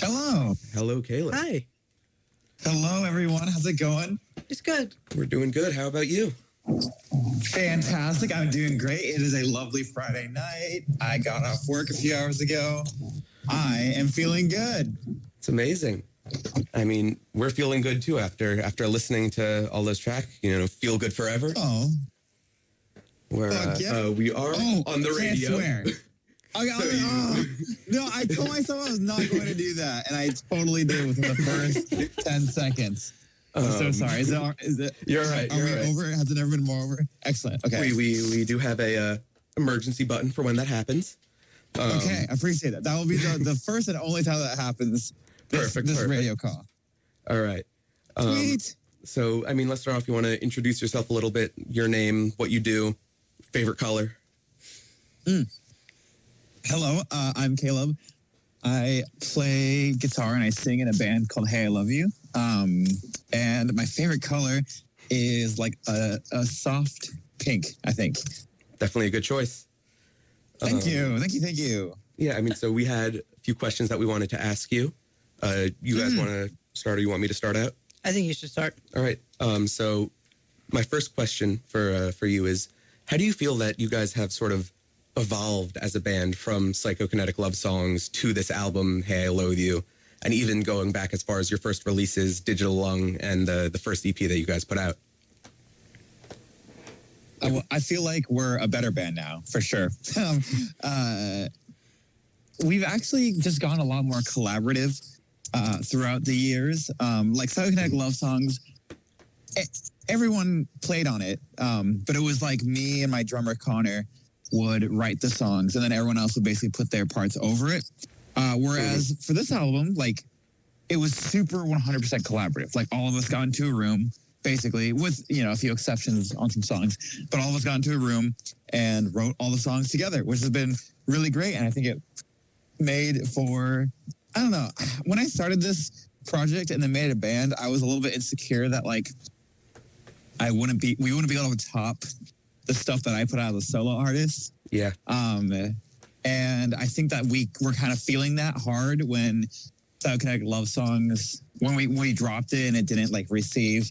Hello. Hello, Caleb. Hi. Hello, everyone. How's it going? It's good. We're doing good. How about you? Fantastic. I'm doing great. It is a lovely Friday night. I got off work a few hours ago. I am feeling good. It's amazing. I mean, we're feeling good too after listening to all those tracks. You know, Feel Good Forever. Oh. Where yeah. we are on the radio. Swear. No, I told myself I was not going to do that, and I totally did within the first 10 seconds. I'm so sorry. Is it? You're right. Are we right. over? Has it never been more over? Excellent. Okay. We do have a emergency button for when that happens. Okay, I appreciate that. That will be the first and only time that happens. This radio call. All right. Sweet. So, I mean, let's start off. You want to introduce yourself a little bit, your name, what you do, favorite color? Hello, I'm Caleb. I play guitar and I sing in a band called Hey, I Love You. And my favorite color is like a soft pink, I think. Definitely a good choice. Thank you. Yeah, I mean, so we had a few questions that we wanted to ask you. You guys want to start, or you want me to start out? I think you should start. All right. So my first question for you is, how do you feel that you guys have sort of evolved as a band from Psychokinetic Love Songs to this album, Hey, I Loathe You, and even going back as far as your first releases, Digital Lung, and the first EP that you guys put out? I feel like we're a better band now, for sure. We've actually just gone a lot more collaborative throughout the years. Like Psychokinetic Love Songs, everyone played on it, but it was like me and my drummer Connor would write the songs, and then everyone else would basically put their parts over it. Whereas for this album, like, it was super 100% collaborative. Like, all of us got into a room, basically, with, you know, a few exceptions on some songs, but all of us got into a room and wrote all the songs together, which has been really great. And I think it made for, I don't know, when I started this project and then made a band, I was a little bit insecure that, like, we wouldn't be able to top the stuff that I put out as a solo artist. Yeah. And I think that we were kind of feeling that hard when Psychokinetic Love Songs, when we dropped it and it didn't like receive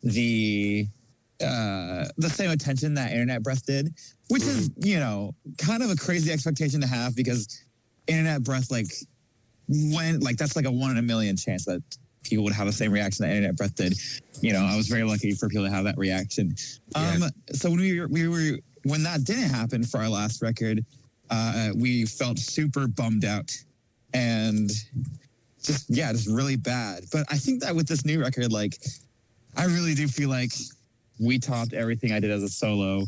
the same attention that Internet Breath did, which is, you know, kind of a crazy expectation to have, because Internet Breath, like, that's like a 1 in a million chance that people would have the same reaction that Internet Breath did. You know, I was very lucky for people to have that reaction. So when that didn't happen for our last record, we felt super bummed out and just really bad. But I think that with this new record, like, I really do feel like we topped everything I did as a solo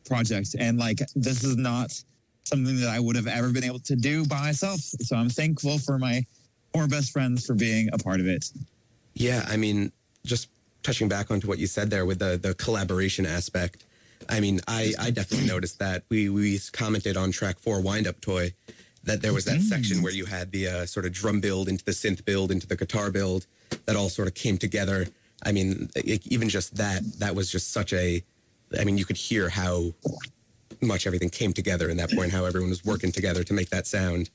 project. And like, this is not something that I would have ever been able to do by myself. So I'm thankful for my 4 best friends for being a part of it. Yeah, I mean, just touching back onto what you said there with the collaboration aspect, I mean, I definitely noticed that. We commented on track 4, Wind Up Toy, that there was that section where you had the sort of drum build into the synth build into the guitar build that all sort of came together. I mean, even just that was just such a, I mean, you could hear how much everything came together in that point, how everyone was working together to make that sound.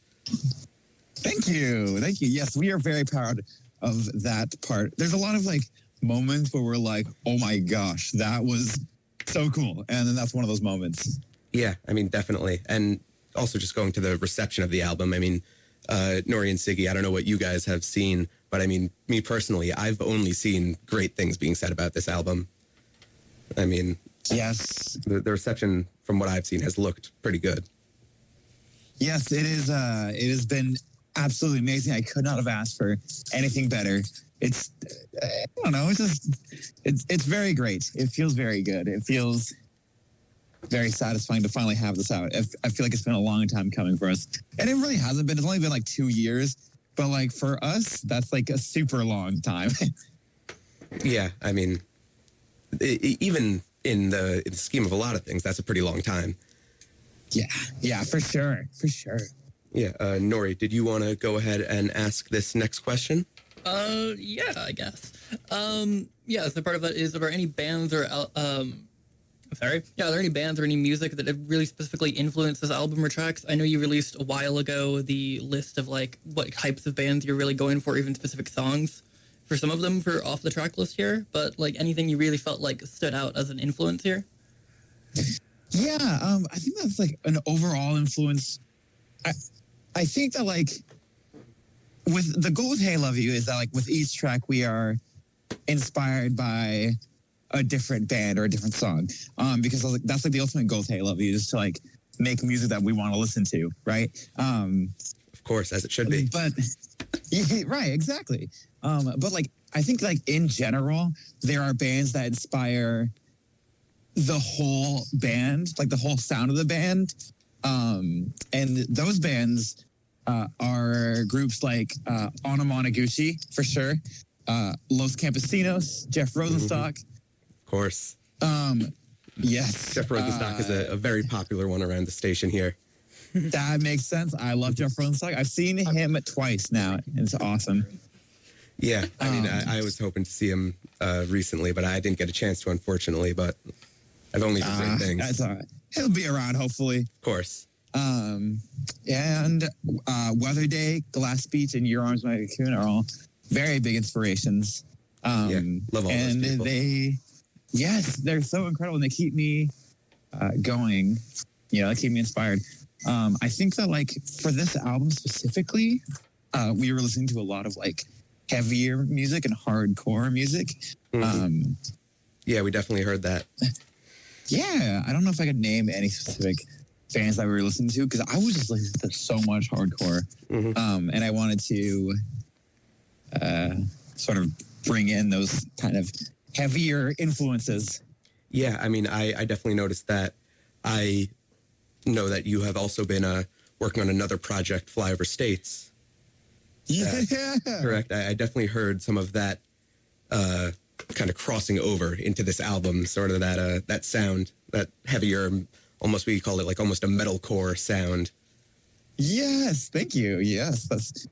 Thank you. Yes, we are very proud of that part. There's a lot of like moments where we're like, oh my gosh, that was so cool. And then that's one of those moments. Yeah, I mean, definitely. And also just going to the reception of the album. I mean, Nori and Siggy, I don't know what you guys have seen, but I mean, me personally, I've only seen great things being said about this album. I mean, yes, the reception from what I've seen has looked pretty good. Yes, it is. It has been absolutely amazing. I could not have asked for anything better. It's, I don't know, it's very great. It feels very good. It feels very satisfying to finally have this out. I feel like it's been a long time coming for us. And it really hasn't been. It's only been like 2 years. But like for us, that's like a super long time. Yeah, I mean, even in the scheme of a lot of things, that's a pretty long time. Yeah, for sure. Yeah, Nori, did you want to go ahead and ask this next question? Yeah, I guess. Yeah, so part of that is, are there any bands or Sorry. Yeah, are there any bands or any music that have really specifically influenced this album or tracks? I know you released a while ago the list of like what types of bands you're really going for, even specific songs for some of them for off the track list here. But like anything you really felt like stood out as an influence here? Yeah, I think that's like an overall influence. I think that like with the goal with Hey Love You is that like with each track we are inspired by a different band or a different song, because like, that's like the ultimate goal with Hey Love You is to like make music that we want to listen to, right? Of course, as it should be. But yeah, right, exactly. But like I think like in general there are bands that inspire the whole band, like the whole sound of the band, and those bands are groups like Onomonoguchi for sure, Los Campesinos, Jeff Rosenstock. Of course. Yes. Jeff Rosenstock is a very popular one around the station here. That makes sense. I love Jeff Rosenstock. I've seen him twice now. It's awesome. Yeah, I mean, I was hoping to see him recently, but I didn't get a chance to, unfortunately. But I've only heard great things. That's all right. He'll be around, hopefully. Of course. And Weather Day, Glass Beach, and Your Arms, My Cocoon are all very big inspirations. Yeah, love all and those people. Yes, they're so incredible, and they keep me going. You know, they keep me inspired. I think that like for this album specifically, we were listening to a lot of like heavier music and hardcore music. Mm-hmm. Yeah, we definitely heard that. Yeah, I don't know if I could name any specific bands that we were listening to because I was just listening to so much hardcore, and I wanted to sort of bring in those kind of heavier influences. Yeah, I mean, I definitely noticed that. I know that you have also been working on another project, Flyover States. Yeah. Correct. I definitely heard some of that kind of crossing over into this album, sort of that sound, that heavier, almost we call it like almost a metalcore sound. Yes, thank you. Yes, that's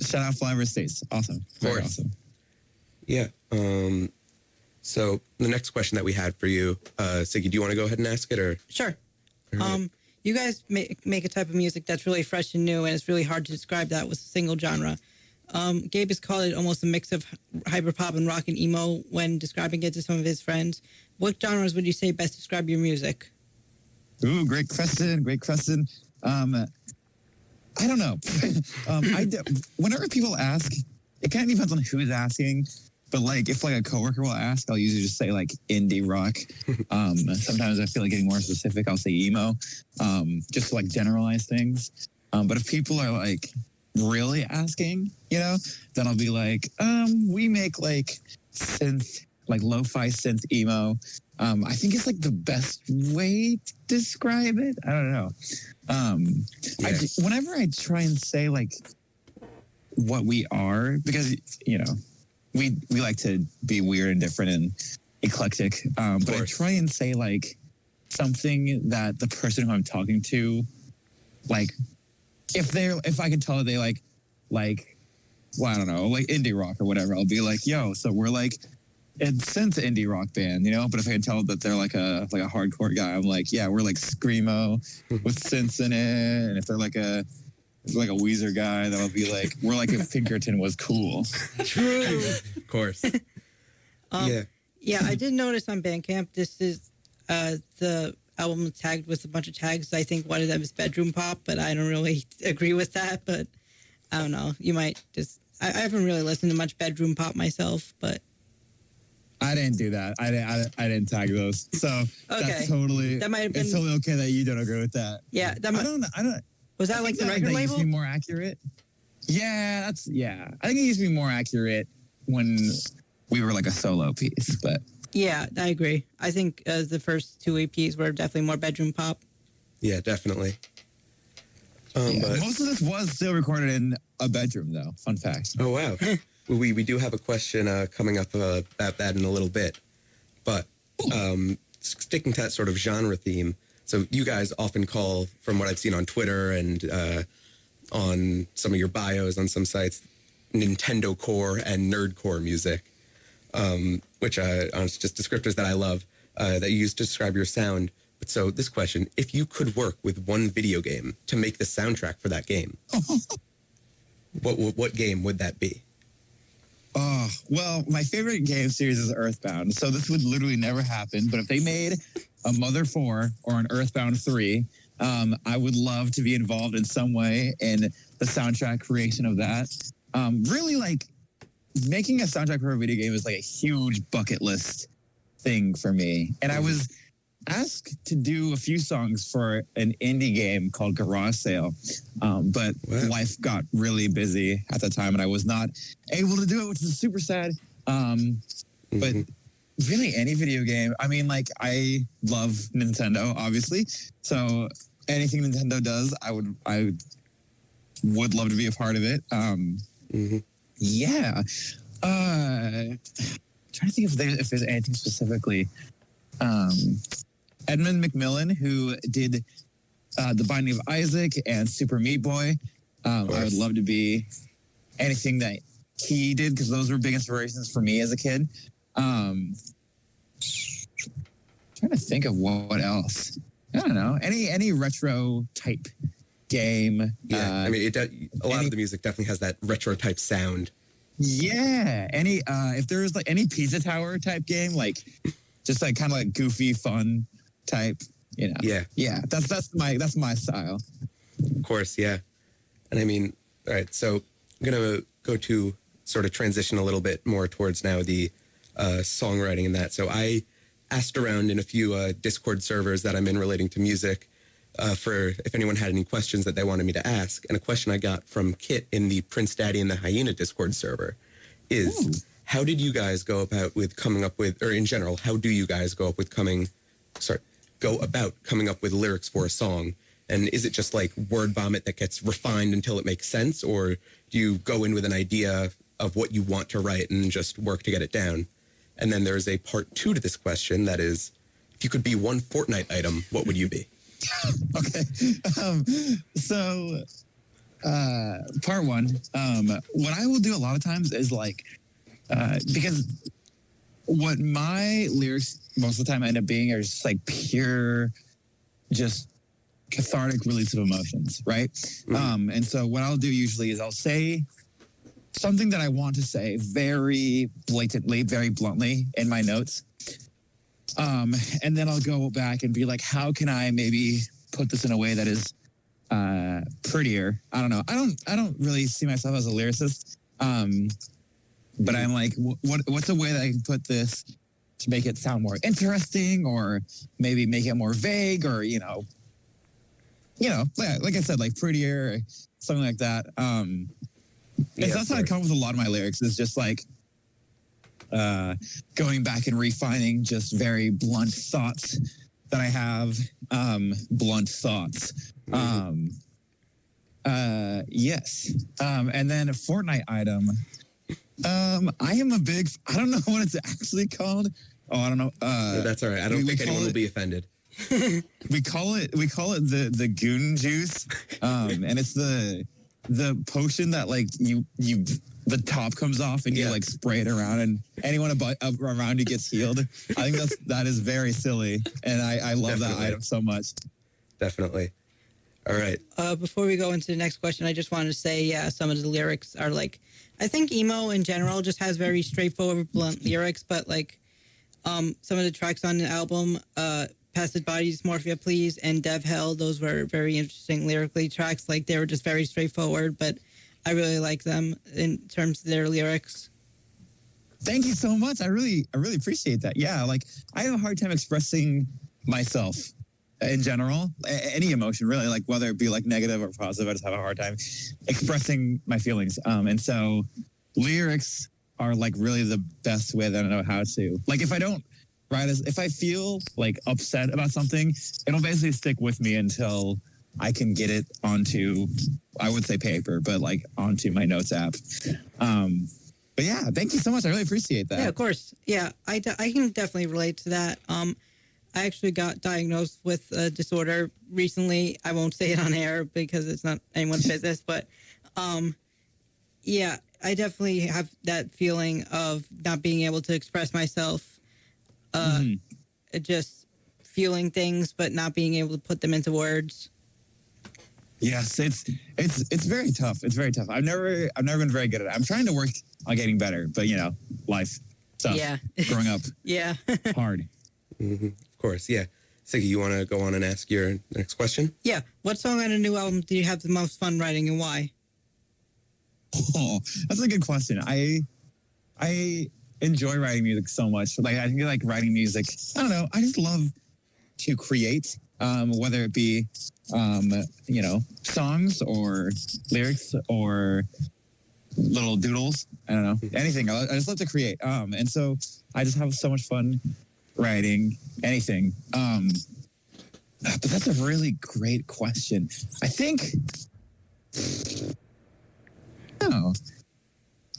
shout out Flyover States. Awesome. Very awesome. Yeah. So the next question that we had for you, Siggy, do you want to go ahead and ask it, or? Sure. Right. You guys make a type of music that's really fresh and new, and it's really hard to describe that with a single genre. Gabe has called it almost a mix of hyperpop and rock and emo when describing it to some of his friends. What genres would you say best describe your music? Ooh, great question. Great question. I don't know. Whenever people ask, it kind of depends on who's asking. But like, if like a coworker will ask, I'll usually just say like indie rock. Sometimes I feel like getting more specific, I'll say emo, just to like generalize things. But if people are like really asking, you know, then I'll be like, we make like synth, like lo-fi synth emo. I think it's like the best way to describe it. I don't know. Whenever I try and say like what we are, because, you know, we like to be weird and different and eclectic. But I try and say like something that the person who I'm talking to, like, if I can tell that they like, well, I don't know, like indie rock or whatever, I'll be like, yo, so we're like a synth indie rock band, you know? But if I can tell that they're like a hardcore guy, I'm like, yeah, we're like screamo with synths in it. And if they're like a Weezer guy, that'll be like, we're like if Pinkerton was cool. True. Of course. Yeah, I did notice on Bandcamp, this is the album tagged with a bunch of tags. I think one of them is bedroom pop, but I don't really agree with that. But I don't know. You might just... I haven't really listened to much bedroom pop myself, but... I didn't do that. I didn't tag those. So that's totally... That might have been... It's totally okay that you don't agree with that. Yeah. I don't... Was that like the record label? Used to be more accurate. Yeah, I think it used to be more accurate when we were like a solo piece, but... Yeah, I agree. I think the first two EPs were definitely more bedroom pop. Yeah, definitely. But most of this was still recorded in a bedroom, though. Fun fact. Oh, wow. we do have a question coming up about that in a little bit. But sticking to that sort of genre theme, so you guys often call, from what I've seen on Twitter and on some of your bios on some sites, Nintendo core and nerd core music, which are just descriptors that I love. that you used to describe your sound. But so this question, if you could work with one video game to make the soundtrack for that game, what game would that be? Oh, well, my favorite game series is Earthbound. So this would literally never happen. But if they made a Mother 4 or an Earthbound 3, I would love to be involved in some way in the soundtrack creation of that. Really, like, making a soundtrack for a video game is like a huge bucket list thing for me. And I was asked to do a few songs for an indie game called Garage Sale, but life got really busy at the time and I was not able to do it, which is super sad. But really any video game, I mean, like, I love Nintendo, obviously. So anything Nintendo does, I would love to be a part of it. Yeah. Trying to think if there's anything specifically. Edmund McMillan, who did The Binding of Isaac and Super Meat Boy. I would love to be anything that he did because those were big inspirations for me as a kid. Trying to think of what else. I don't know. Any retro type game. Yeah, I mean, a lot of the music definitely has that retro type sound. Yeah. If there was like any Pizza Tower type game, like just like kind of like goofy, fun type, you know. Yeah. That's my style. Of course, yeah. And I mean, all right. So I'm gonna go to sort of transition a little bit more towards now the songwriting and that. So I asked around in a few Discord servers that I'm in relating to music for if anyone had any questions that they wanted me to ask. And a question I got from Kit in the Prince Daddy and the Hyena Discord server is, how did you guys go about with coming up with, or in general, how do you guys go about coming up with lyrics for a song? And is it just like word vomit that gets refined until it makes sense? Or do you go in with an idea of what you want to write and just work to get it down? And then there's a part 2 to this question that is, if you could be one Fortnite item, what would you be? Okay. Part 1, what I will do a lot of times is like, because what my lyrics most of the time end up being are just like pure, just cathartic release of emotions, right? And so what I'll do usually is I'll say something that I want to say very blatantly, very bluntly in my notes. And then I'll go back and be like, how can I maybe put this in a way that is prettier? I don't know. I don't really see myself as a lyricist. But I'm like, what's a way that I can put this to make it sound more interesting, or maybe make it more vague, or like I said, like prettier, or something like that. That's how I come up with a lot of my lyrics. Is just like going back and refining just very blunt thoughts that I have. Blunt thoughts. Yes. And then a Fortnite item. I am a big, I don't know what it's actually called. Oh, I don't know. No, that's all right. I don't think anyone will be offended. We call it the goon juice. And it's the potion that like you the top comes off and you like spray it around and anyone around you gets healed. I think that is very silly. And I love that item so much. Definitely. All right. Before we go into the next question, I just wanted to say, some of the lyrics are like, I think emo in general just has very straightforward, blunt lyrics, but like some of the tracks on the album, Passage Bodies, Morphia Please, and Dev Hell, those were very interesting lyrically tracks. Like they were just very straightforward, but I really like them in terms of their lyrics. Thank you so much. I really appreciate that. Yeah, like I have a hard time expressing myself in general, any emotion really, like whether it be like negative or positive. I just have a hard time expressing my feelings. And so lyrics are like really the best way that I know how to. Like if I don't write, if I feel like upset about something, it'll basically stick with me until I can get it onto, I would say paper, but like onto my notes app. But yeah, thank you so much. I really appreciate that. Yeah, of course. Yeah, I can definitely relate to that. I actually got diagnosed with a disorder recently. I won't say it on air because it's not anyone's business, but yeah, I definitely have that feeling of not being able to express myself just feeling things but not being able to put them into words. Yes, it's very tough. It's very tough. I've never been very good at it. I'm trying to work on getting better, but life stuff. Yeah. Growing up. Yeah. Hard. Mm-hmm. Of course, yeah. Siggy, you want to go on and ask your next question? Yeah. What song on a new album do you have the most fun writing, and why? Oh, that's a good question. I enjoy writing music so much. Like, I think like writing music, I don't know, I just love to create, whether it be, songs or lyrics or little doodles. I don't know, anything. I just love to create. And so I just have so much fun writing anything. But that's a really great question. I think, oh,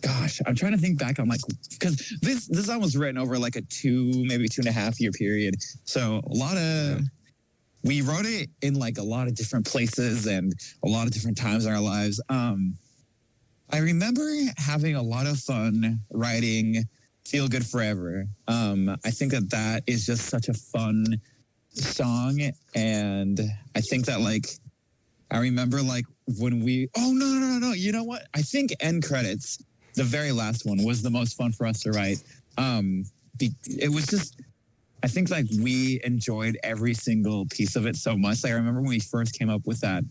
gosh, I'm trying to think back on because this song was written over like a 2.5 year period. So we wrote it in like a lot of different places and a lot of different times in our lives. I remember having a lot of fun writing Feel Good Forever. I think that is just such a fun song. And I think that I remember when no. You know what? I think End Credits, the very last one, was the most fun for us to write. It was just, I think we enjoyed every single piece of it so much. I remember when we first came up with that,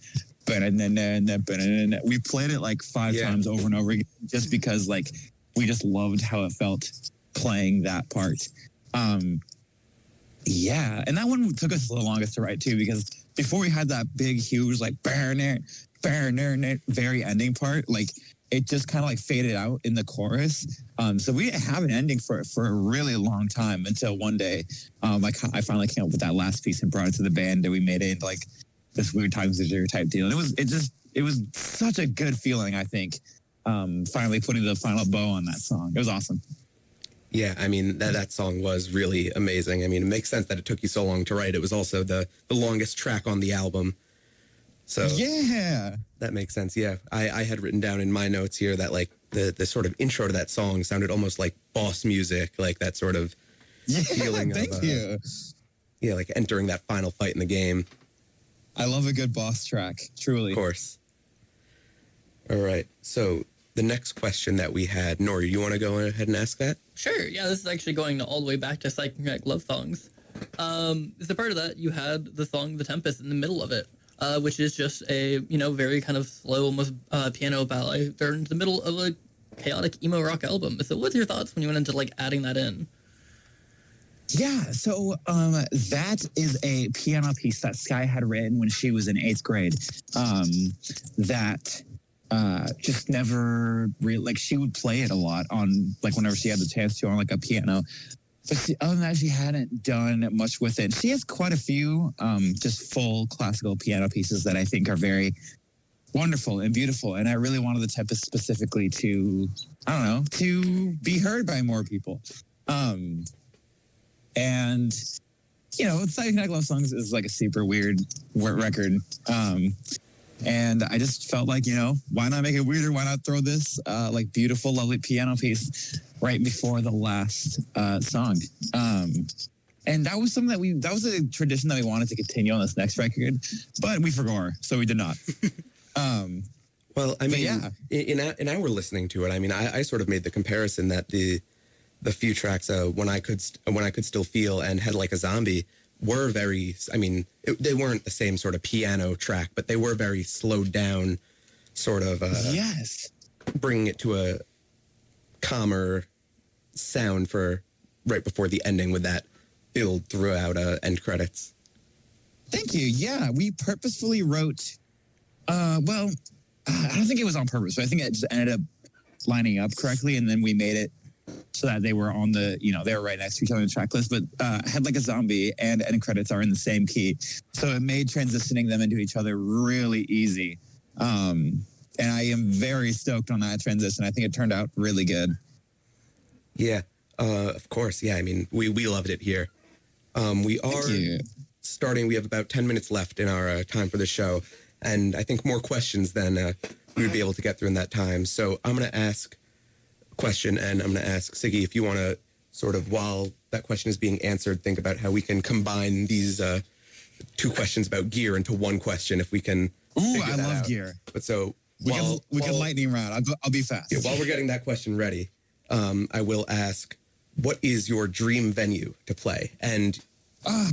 we played it 5 times over and over again, just because we just loved how it felt playing that part. Yeah, and that one took us the longest to write too, because before we had that big, huge very ending part, it just kind of faded out in the chorus. So we didn't have an ending for a really long time, until one day I finally came up with that last piece and brought it to the band, and we made it into this Weird Times of Zero type deal. And it was such a good feeling, I think, finally putting the final bow on that song. It was awesome. Yeah, I mean, that song was really amazing. I mean, it makes sense that it took you so long to write. It was also the longest track on the album. So yeah, that makes sense. Yeah, I had written down in my notes here that the sort of intro to that song sounded almost like boss music, like that sort of feeling thank of you. Yeah, like entering that final fight in the game. I love a good boss track, truly. Of course. All right, so the next question that we had, Nori, you want to go ahead and ask that? Sure. Yeah, this is actually going all the way back to psychic love songs. As a part of that, you had the song "The Tempest" in the middle of it, which is just a very kind of slow, almost piano ballad during the middle of a chaotic emo rock album. So, what's your thoughts when you went into adding that in? Yeah, so that is a piano piece that Sky had written when she was in 8th grade. That just never really, she would play it a lot on, whenever she had the chance to, on a piano. But other than that, she hadn't done much with it. She has quite a few just full classical piano pieces that I think are very wonderful and beautiful. And I really wanted The Tempest specifically to be heard by more people. And, Psychic Night Love Songs is a super weird record. And I just felt why not make it weirder? Why not throw this beautiful, lovely piano piece right before the last song? And that was something that was a tradition that we wanted to continue on this next record, but we forgot, so we did not. Well, I mean, yeah. in our listening to it, I mean, I sort of made the comparison that the few tracks, when I could still feel and Head Like a Zombie, were very, I mean, they weren't the same sort of piano track, but they were very slowed down, sort of, yes, bringing it to a calmer sound for right before the ending with that build throughout end credits. Thank you. Yeah, we purposefully wrote, I don't think it was on purpose, but I think it just ended up lining up correctly, and then we made it so that they were on the, they were right next to each other on the track list. But Head Like a Zombie and End Credits are in the same key. So it made transitioning them into each other really easy. And I am very stoked on that transition. I think it turned out really good. Yeah, of course. Yeah, I mean, we loved it here. We are starting, we have about 10 minutes left in our time for the show. And I think more questions than we would be able to get through in that time. So I'm going to ask question, and I'm going to ask Siggy if you want to sort of, while that question is being answered, think about how we can combine these two questions about gear into one question if we can. Ooh, I love out. gear. But so We can lightning round. I'll be fast. Yeah, while we're getting that question ready, I will ask, what is your dream venue to play? And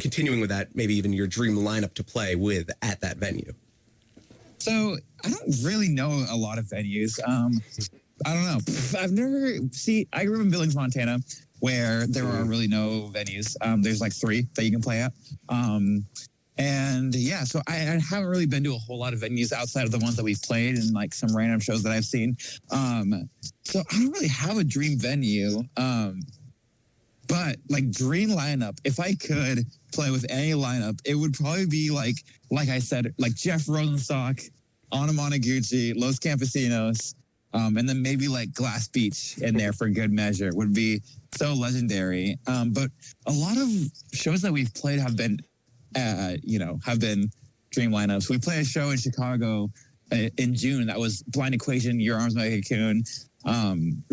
continuing with that, maybe even your dream lineup to play with at that venue. So I don't really know a lot of venues. I don't know. I grew up in Billings, Montana, where there are really no venues. There's like 3 that you can play at. And yeah, so I haven't really been to a whole lot of venues outside of the ones that we've played and like some random shows that I've seen. So I don't really have a dream venue. But like dream lineup, if I could play with any lineup, it would probably be like I said, like Jeff Rosenstock, Anna Monoguchi, Los Campesinos, and then maybe like Glass Beach in there for good measure would be so legendary. But a lot of shows that we've played have been dream lineups. We played a show in Chicago in June that was Blind Equation, Your Arms Like a Cocoon,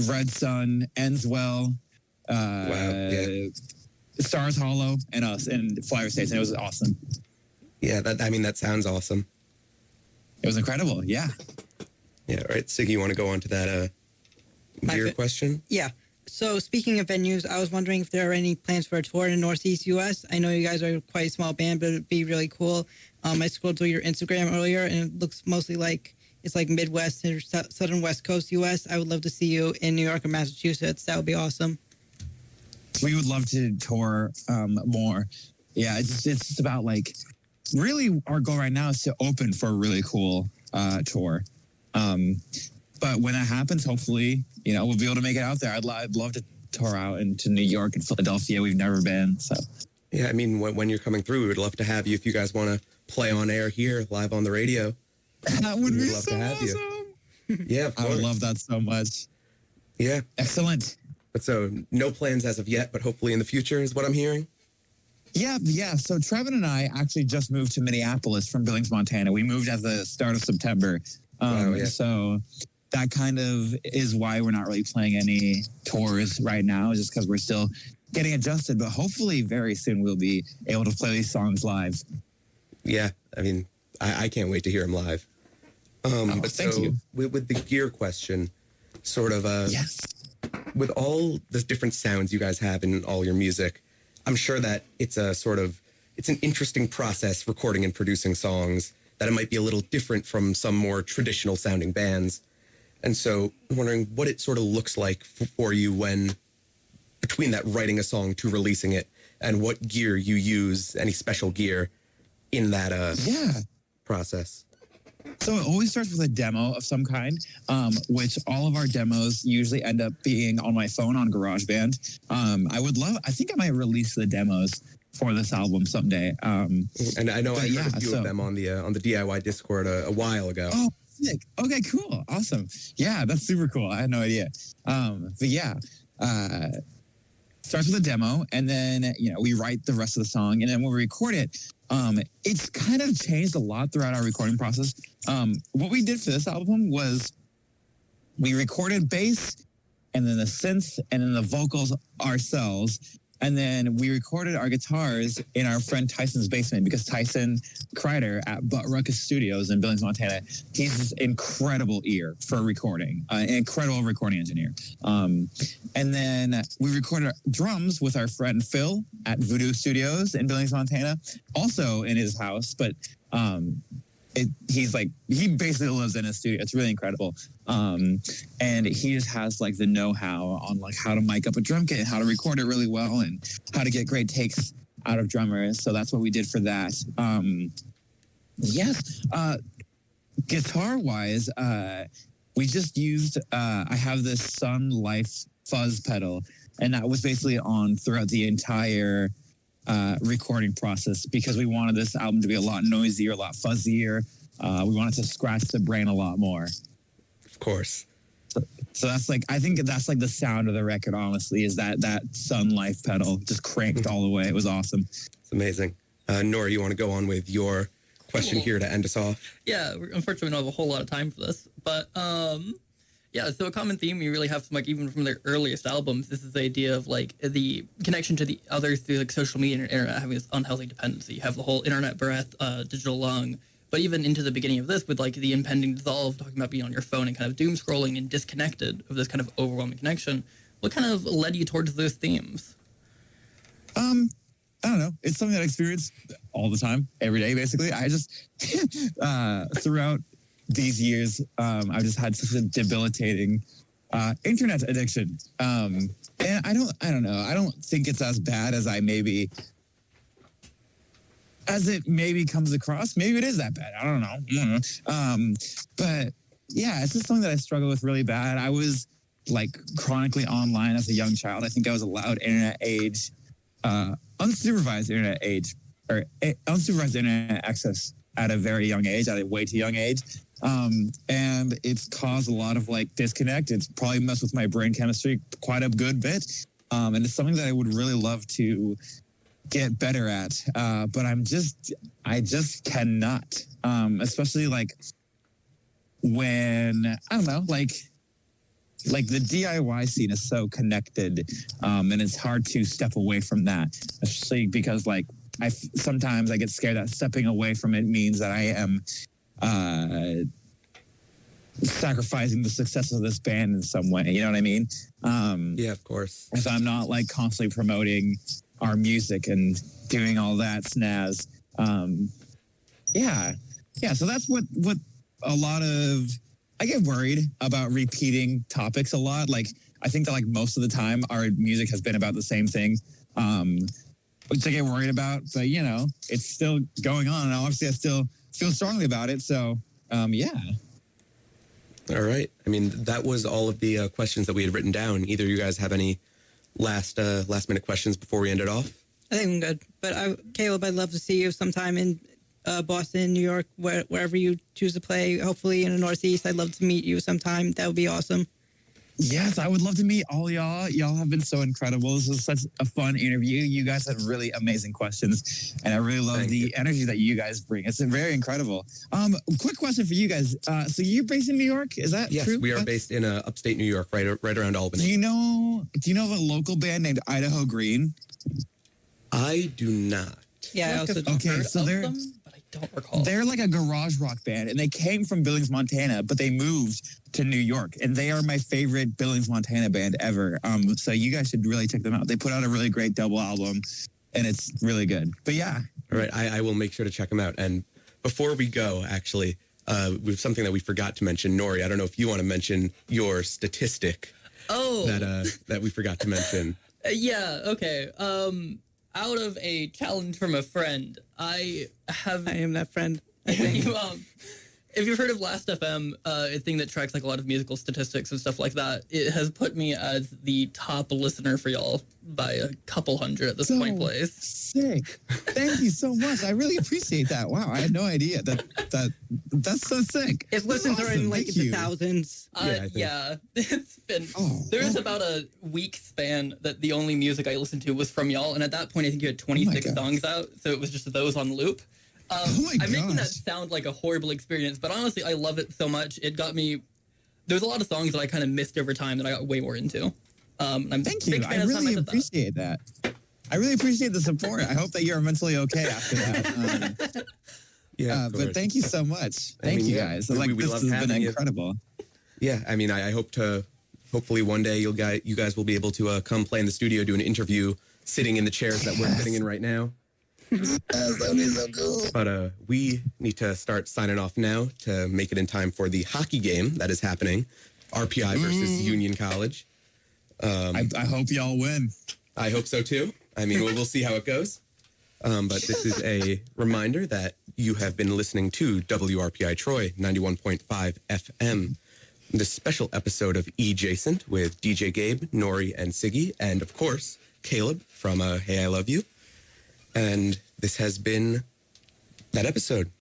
Red Sun, Ends Well, Stars Hollow, and us in Flower States, and it was awesome. Yeah, that sounds awesome. It was incredible, yeah. Yeah, all right. Siggy, you want to go on to that gear question? Yeah. So speaking of venues, I was wondering if there are any plans for a tour in the Northeast U.S. I know you guys are quite a small band, but it'd be really cool. I scrolled through your Instagram earlier, and it looks mostly like it's like Midwest or Southern West Coast U.S. I would love to see you in New York or Massachusetts. That would be awesome. We would love to tour more. Yeah, it's just about like really our goal right now is to open for a really cool tour. But when that happens, hopefully, we'll be able to make it out there. I'd love to tour out into New York and Philadelphia. We've never been, so. Yeah, I mean, when you're coming through, we would love to have you if you guys want to play on air here, live on the radio. That would be so awesome. Yeah, of course. I would love that so much. Yeah. Excellent. But so, no plans as of yet, but hopefully in the future is what I'm hearing? Yeah. So Trevin and I actually just moved to Minneapolis from Billings, Montana. We moved at the start of September. So that kind of is why we're not really playing any tours right now, just because we're still getting adjusted. But hopefully very soon we'll be able to play these songs live. Yeah. I mean, I can't wait to hear them live. But thank you. With the gear question, sort of, yes. With all the different sounds you guys have in all your music, I'm sure that it's an interesting process recording and producing songs, that it might be a little different from some more traditional sounding bands. And so I'm wondering what it sort of looks like for you when between that writing a song to releasing it, and what gear you use, any special gear in that process. So it always starts with a demo of some kind, which all of our demos usually end up being on my phone on GarageBand. I think I might release the demos for this album someday. And I know I heard a few of them on the DIY Discord a while ago. Oh, sick. Okay, cool. Awesome. Yeah, that's super cool. I had no idea. Starts with a demo, and then, we write the rest of the song, and then when we record it, it's kind of changed a lot throughout our recording process. What we did for this album was we recorded bass and then the synth and then the vocals ourselves. And then we recorded our guitars in our friend Tyson's basement, because Tyson Kreider at Butt Ruckus Studios in Billings, Montana, he's an incredible ear for recording, an incredible recording engineer. And then we recorded drums with our friend Phil at Voodoo Studios in Billings, Montana, also in his house, but he basically lives in a studio. It's really incredible. And he just has like the know-how on like how to mic up a drum kit and how to record it really well and how to get great takes out of drummers. So that's what we did for that. Guitar wise, we just used, I have this Sun Life fuzz pedal, and that was basically on throughout the entire recording process, because we wanted this album to be a lot noisier, a lot fuzzier. We wanted to scratch the brain a lot more. Of course. So that's like, I think that's like the sound of the record, honestly, is that Sun Life pedal just cranked all the way. It was awesome. It's amazing. Nora, you want to go on with your question here to end us off? Yeah, unfortunately we don't have a whole lot of time for this, but Yeah, so a common theme you really have from like even from their earliest albums, this is the idea of like the connection to the others through like social media and internet having this unhealthy dependency. You have the whole internet breath, digital lung, but even into the beginning of this with like the impending dissolve, talking about being on your phone and kind of doom scrolling and disconnected of this kind of overwhelming connection. What kind of led you towards those themes? I don't know. It's something that I experience all the time, every day, basically. I just, throughout these years, I've just had such a debilitating internet addiction. And I don't know. I don't think it's as bad as it maybe comes across. Maybe it is that bad. I don't know. But yeah, it's just something that I struggle with really bad. I was like chronically online as a young child. I think I was allowed internet age, unsupervised internet age, or unsupervised internet access at a very young age, at a way too young age. And it's caused a lot of like disconnect. It's probably messed with my brain chemistry quite a good bit. And it's something that I would really love to get better at. But I just cannot, especially like when, I don't know, like the DIY scene is so connected, and it's hard to step away from that, especially because like sometimes I get scared that stepping away from it means that I am sacrificing the success of this band in some way. You know what I mean? Yeah, of course. If I'm not like constantly promoting our music and doing all that snaz. Yeah. So that's what a lot of, I get worried about repeating topics a lot. Like, I think that like most of the time our music has been about the same thing, which I get worried about, but you know, it's still going on. And obviously I still feel strongly about it. So, yeah. All right. I mean, that was all of the questions that we had written down. Either you guys have any last minute questions before we end it off? I think I'm good. But Caleb, I'd love to see you sometime in Boston, New York, wherever you choose to play. Hopefully in the Northeast. I'd love to meet you sometime. That would be awesome. Yes, I would love to meet all y'all. Y'all have been so incredible. This was such a fun interview. You guys had really amazing questions, and I really love the energy that you guys bring. It's very incredible. Quick question for you guys. So you're based in New York? Is that true? Yes, we are based in upstate New York, right around Albany. Do you know of a local band named Idaho Green? I do not. Yeah, I also okay. So they're. Don't recall. They're like a garage rock band, and they came from Billings, Montana, but they moved to New York, and they are my favorite Billings, Montana band ever. So you guys should really check them out. They put out a really great double album, and it's really good. But yeah. All right, I will make sure to check them out. And before we go, actually, we have something that we forgot to mention. Nori, I don't know if you want to mention your statistic. That we forgot to mention. Yeah. Okay. Out of a challenge from a friend, I am that friend. If you've heard of Last FM, a thing that tracks like a lot of musical statistics and stuff like that, it has put me as the top listener for y'all by a couple hundred at this point, please. Sick. Thank you so much. I really appreciate that. Wow, I had no idea that's so sick. His listens are in like the thousands. Yeah, it's been. There's about a week span that the only music I listened to was from y'all, and at that point, I think you had 26 songs out, so it was just those on loop. I'm making that sound like a horrible experience, but honestly, I love it so much. It got me. There's a lot of songs that I kind of missed over time that I got way more into. Thank you. I really appreciate that. I really appreciate the support. I hope that you're mentally okay after that. But thank you so much. Thank you guys. We this love has been having incredible. Yeah, I mean, I hope to. Hopefully, one day you guys will be able to come play in the studio, do an interview, sitting in the chairs that we're sitting in right now. That would be so cool. But we need to start signing off now to make it in time for the hockey game that is happening, RPI versus Union College. I hope y'all win. I hope so too. I mean, we'll see how it goes. But this is a reminder that you have been listening to WRPI Troy 91.5 FM. This special episode of E-Jacent with DJ Gabe, Nori, and Siggy, and of course, Caleb from Hey I Love You. And this has been that episode.